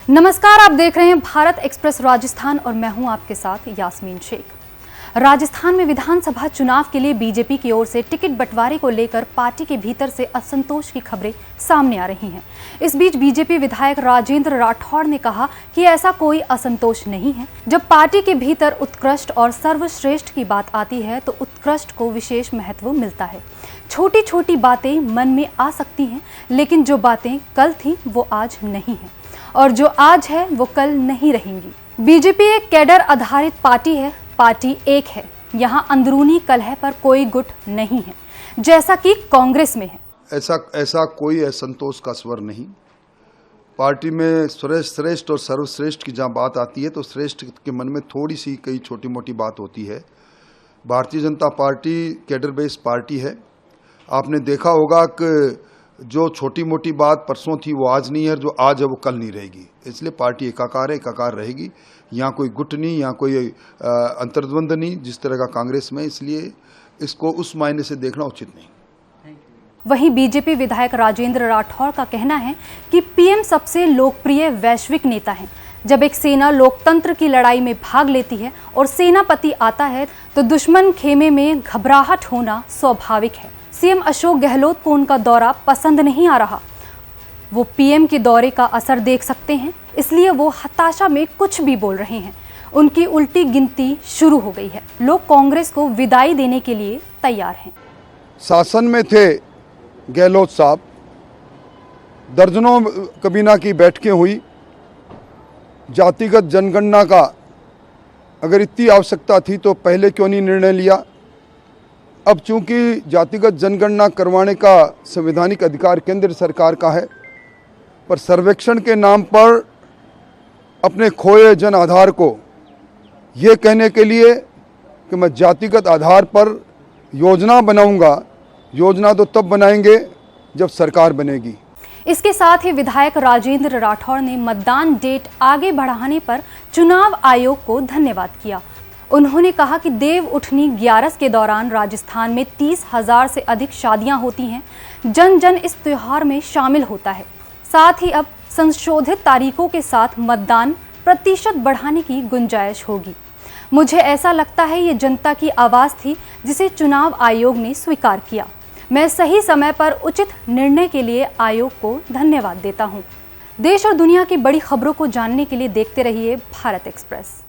नमस्कार, आप देख रहे हैं भारत एक्सप्रेस राजस्थान और मैं हूं आपके साथ यास्मीन शेख। राजस्थान में विधानसभा चुनाव के लिए बीजेपी की ओर से टिकट बंटवारे को लेकर पार्टी के भीतर से असंतोष की खबरें सामने आ रही हैं। इस बीच बीजेपी विधायक राजेंद्र राठौड़ ने कहा कि ऐसा कोई असंतोष नहीं है। जब पार्टी के भीतर उत्कृष्ट और सर्वश्रेष्ठ की बात आती है तो उत्कृष्ट को विशेष महत्व मिलता है। छोटी छोटी बातें मन में आ सकती हैं, लेकिन जो बातें कल थी वो आज नहीं है और जो आज है वो कल नहीं रहेंगी। बीजेपी एक कैडर आधारित पार्टी है, पार्टी एक है। यहाँ अंदरूनी कलह पर कोई गुट नहीं है, जैसा कि कांग्रेस में है। ऐसा कोई असंतोष का स्वर नहीं। पार्टी में श्रेष्ठ और सर्वश्रेष्ठ की जहाँ बात आती है तो श्रेष्ठ के मन में थोड़ी सी कई छोटी मोटी बात होती है। Bharatiya Janata party cadre based party है। आपने देखा होगा कि जो छोटी मोटी बात परसों थी वो आज नहीं है, जो आज है वो कल नहीं रहेगी। इसलिए पार्टी एकाकार है, एकाकार रहेगी। यहाँ कोई गुट नहीं, यहाँ कोई अंतर्द्वंद नहीं जिस तरह का कांग्रेस में, इसलिए इसको उस मायने से देखना उचित नहीं। वहीं बीजेपी विधायक राजेंद्र राठौड़ का कहना है कि पीएम सबसे लोकप्रिय वैश्विक नेता हैं। जब एक सेना लोकतंत्र की लड़ाई में भाग लेती है और सेनापति आता है तो दुश्मन खेमे में घबराहट होना स्वाभाविक है। सीएम अशोक गहलोत को उनका दौरा पसंद नहीं आ रहा। वो पीएम के दौरे का असर देख सकते हैं, इसलिए वो हताशा में कुछ भी बोल रहे हैं। उनकी उल्टी गिनती शुरू हो गई है। लोग कांग्रेस को विदाई देने के लिए तैयार हैं। शासन में थे गहलोत साहब, दर्जनों कबीना की बैठकें हुई। जातिगत जनगणना का अगर इतनी आवश्यकता थी तो पहले क्यों नहीं निर्णय लिया। अब चूंकि जातिगत जनगणना करवाने का संवैधानिक अधिकार केंद्र सरकार का है, पर सर्वेक्षण के नाम पर अपने खोए जन आधार को ये कहने के लिए कि मैं जातिगत आधार पर योजना बनाऊंगा, योजना तो तब बनाएंगे जब सरकार बनेगी। इसके साथ ही विधायक राजेंद्र राठौड़ ने मतदान डेट आगे बढ़ाने पर चुनाव आयोग को धन्यवाद किया। उन्होंने कहा कि देव उठनी 11 के दौरान राजस्थान में 30,000 से अधिक शादियां होती हैं। जन जन इस त्योहार में शामिल होता है। साथ ही अब संशोधित तारीखों के साथ मतदान प्रतिशत बढ़ाने की गुंजाइश होगी। मुझे ऐसा लगता है ये जनता की आवाज़ थी जिसे चुनाव आयोग ने स्वीकार किया। मैं सही समय पर उचित निर्णय के लिए आयोग को धन्यवाद देता हूँ। देश और दुनिया की बड़ी खबरों को जानने के लिए देखते रहिए भारत एक्सप्रेस।